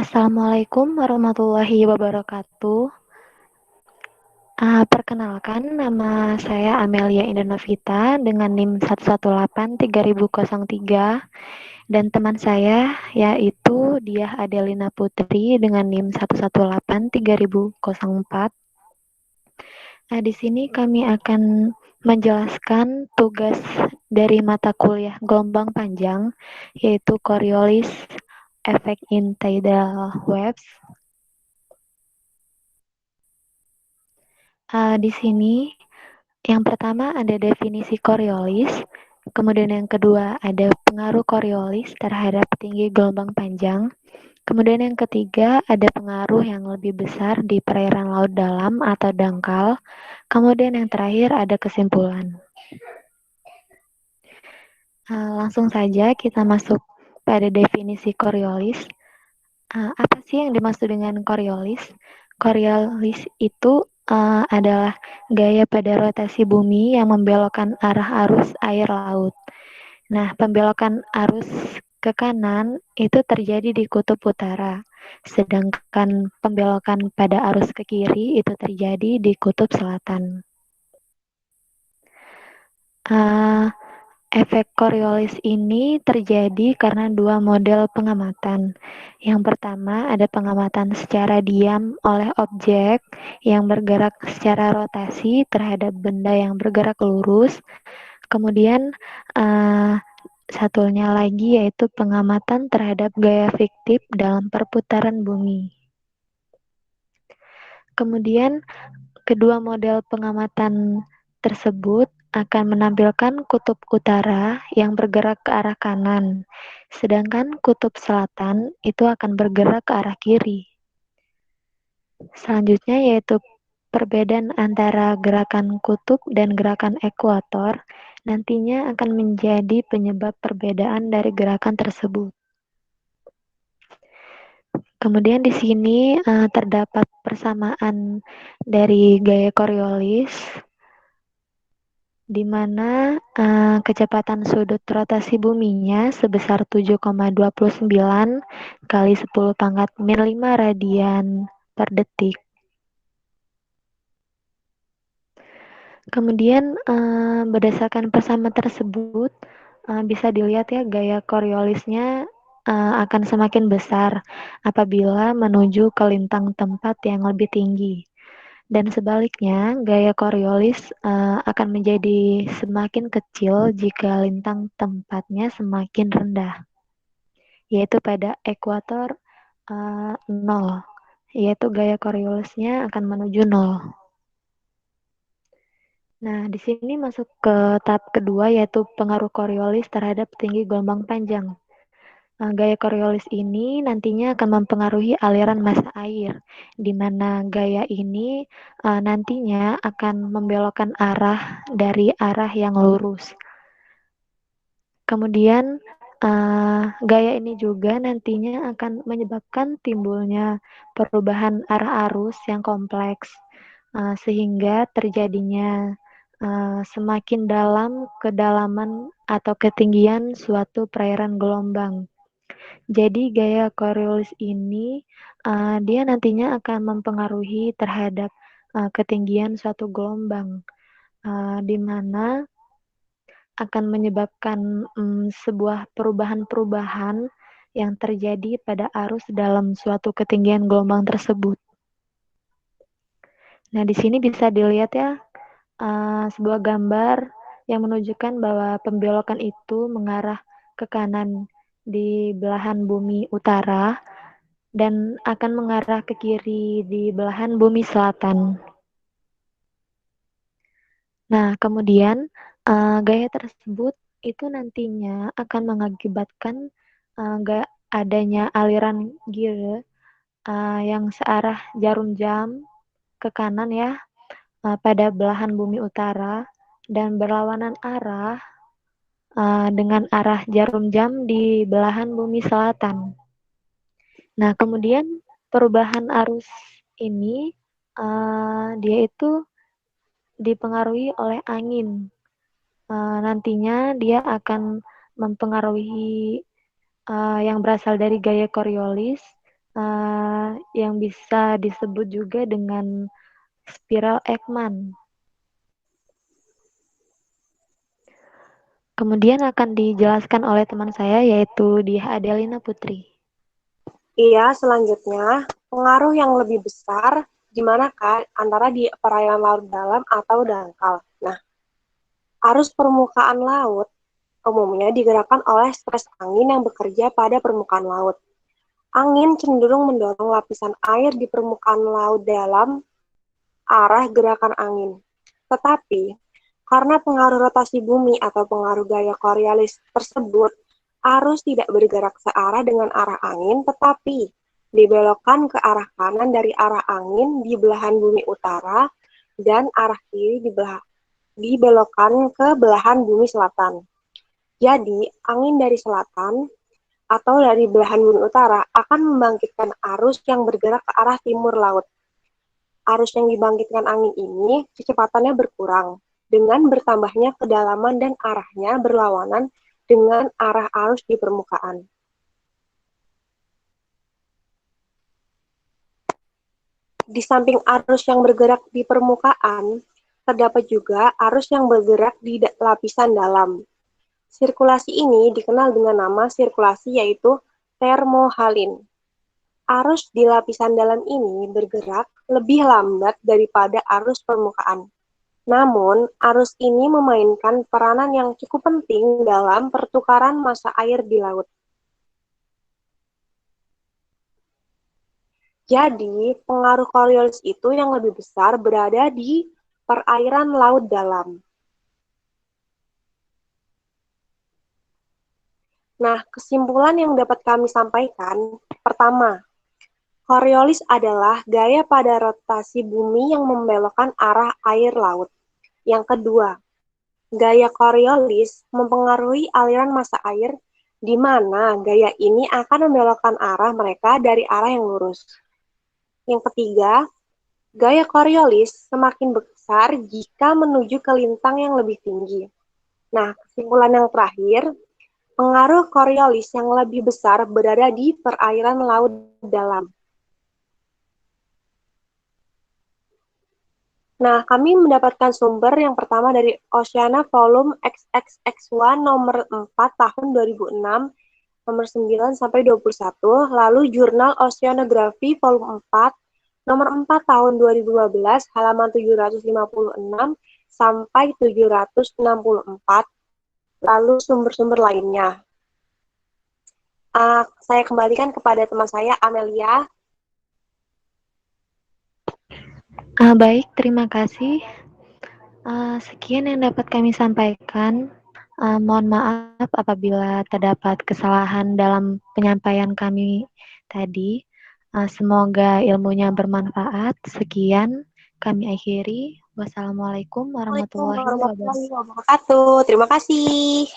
Assalamualaikum warahmatullahi wabarakatuh. Perkenalkan, nama saya Amelia Indanovita dengan NIM 1183003 dan teman saya yaitu Diah Adelina Putri dengan NIM 1183004. Di sini kami akan menjelaskan tugas dari mata kuliah gelombang panjang yaitu Coriolis Effect in Tidal Waves. Di sini yang pertama ada definisi Coriolis, kemudian yang kedua ada pengaruh Coriolis terhadap tinggi gelombang panjang, kemudian yang ketiga ada pengaruh yang lebih besar di perairan laut dalam atau dangkal, kemudian yang terakhir ada kesimpulan. Langsung saja kita masuk pada definisi Coriolis. Apa sih yang dimaksud dengan Coriolis? Coriolis itu adalah gaya pada rotasi bumi yang membelokkan arah arus air laut. Nah, pembelokan arus ke kanan itu terjadi di kutub utara, sedangkan pembelokan pada arus ke kiri itu terjadi di kutub selatan. Efek Coriolis ini terjadi karena dua model pengamatan. Yang pertama ada pengamatan secara diam oleh objek yang bergerak secara rotasi terhadap benda yang bergerak lurus. Kemudian satunya lagi yaitu pengamatan terhadap gaya fiktif dalam perputaran bumi. Kemudian kedua model pengamatan tersebut akan menampilkan kutub utara yang bergerak ke arah kanan, sedangkan kutub selatan itu akan bergerak ke arah kiri. Selanjutnya yaitu perbedaan antara gerakan kutub dan gerakan ekuator nantinya akan menjadi penyebab perbedaan dari gerakan tersebut. Kemudian di sini terdapat persamaan dari gaya Coriolis di mana kecepatan sudut rotasi buminya sebesar 7,29 kali 10 pangkat min 5 radian per detik. Kemudian berdasarkan persamaan tersebut bisa dilihat ya gaya Coriolisnya akan semakin besar apabila menuju ke lintang tempat yang lebih tinggi. Dan sebaliknya, gaya Coriolis akan menjadi semakin kecil jika lintang tempatnya semakin rendah, yaitu pada ekuator 0, yaitu gaya Coriolisnya akan menuju 0. Nah, di sini masuk ke tahap kedua, yaitu pengaruh Coriolis terhadap tinggi gelombang panjang. Gaya Coriolis ini nantinya akan mempengaruhi aliran massa air, di mana gaya ini nantinya akan membelokkan arah dari arah yang lurus. Kemudian gaya ini juga nantinya akan menyebabkan timbulnya perubahan arah arus yang kompleks, sehingga terjadinya semakin dalam kedalaman atau ketinggian suatu perairan gelombang. Jadi gaya Coriolis ini dia nantinya akan mempengaruhi terhadap ketinggian suatu gelombang, di mana akan menyebabkan sebuah perubahan-perubahan yang terjadi pada arus dalam suatu ketinggian gelombang tersebut. Nah, di sini bisa dilihat ya sebuah gambar yang menunjukkan bahwa pembelokan itu mengarah ke kanan di belahan bumi utara dan akan mengarah ke kiri di belahan bumi selatan. Nah, kemudian gaya tersebut itu nantinya akan mengakibatkan adanya aliran gear yang searah jarum jam ke kanan ya pada belahan bumi utara dan berlawanan arah dengan arah jarum jam di belahan bumi selatan. Nah, kemudian perubahan arus ini dia itu dipengaruhi oleh angin. Nantinya dia akan mempengaruhi yang berasal dari gaya Coriolis yang bisa disebut juga dengan spiral Ekman. Kemudian akan dijelaskan oleh teman saya yaitu Diah Adelina Putri. Iya, selanjutnya, pengaruh yang lebih besar di manakah antara di perairan laut dalam atau dangkal. Nah, arus permukaan laut umumnya digerakkan oleh stres angin yang bekerja pada permukaan laut. Angin cenderung mendorong lapisan air di permukaan laut dalam arah gerakan angin. Tetapi, karena pengaruh rotasi bumi atau pengaruh gaya Coriolis tersebut, arus tidak bergerak searah dengan arah angin, tetapi dibelokkan ke arah kanan dari arah angin di belahan bumi utara dan arah kiri dibelokkan ke belahan bumi selatan. Jadi, angin dari selatan atau dari belahan bumi utara akan membangkitkan arus yang bergerak ke arah timur laut. Arus yang dibangkitkan angin ini kecepatannya berkurang dengan bertambahnya kedalaman dan arahnya berlawanan dengan arah arus di permukaan. Di samping arus yang bergerak di permukaan, terdapat juga arus yang bergerak di lapisan dalam. Sirkulasi ini dikenal dengan nama sirkulasi yaitu termohalin. Arus di lapisan dalam ini bergerak lebih lambat daripada arus permukaan. Namun, arus ini memainkan peranan yang cukup penting dalam pertukaran massa air di laut. Jadi, pengaruh Coriolis itu yang lebih besar berada di perairan laut dalam. Nah, kesimpulan yang dapat kami sampaikan, pertama, Coriolis adalah gaya pada rotasi bumi yang membelokkan arah air laut. Yang kedua, gaya Coriolis mempengaruhi aliran massa air, di mana gaya ini akan membelokkan arah mereka dari arah yang lurus. Yang ketiga, gaya Coriolis semakin besar jika menuju ke lintang yang lebih tinggi. Nah, kesimpulan yang terakhir, pengaruh Coriolis yang lebih besar berada di perairan laut dalam. Nah, kami mendapatkan sumber yang pertama dari Oceana Volume XXX1 nomor 4 tahun 2006, nomor 9 sampai 21, lalu Jurnal Oceanography Volume 4, nomor 4 tahun 2015, halaman 756 sampai 764, lalu sumber-sumber lainnya. Saya kembalikan kepada teman saya, Amelia. Baik, terima kasih. Sekian yang dapat kami sampaikan. Mohon maaf apabila terdapat kesalahan dalam penyampaian kami tadi. Semoga ilmunya bermanfaat. Sekian kami akhiri. Wassalamualaikum Assalamualaikum warahmatullahi warahmatullahi wabarakatuh. wabarakatuh. Terima kasih.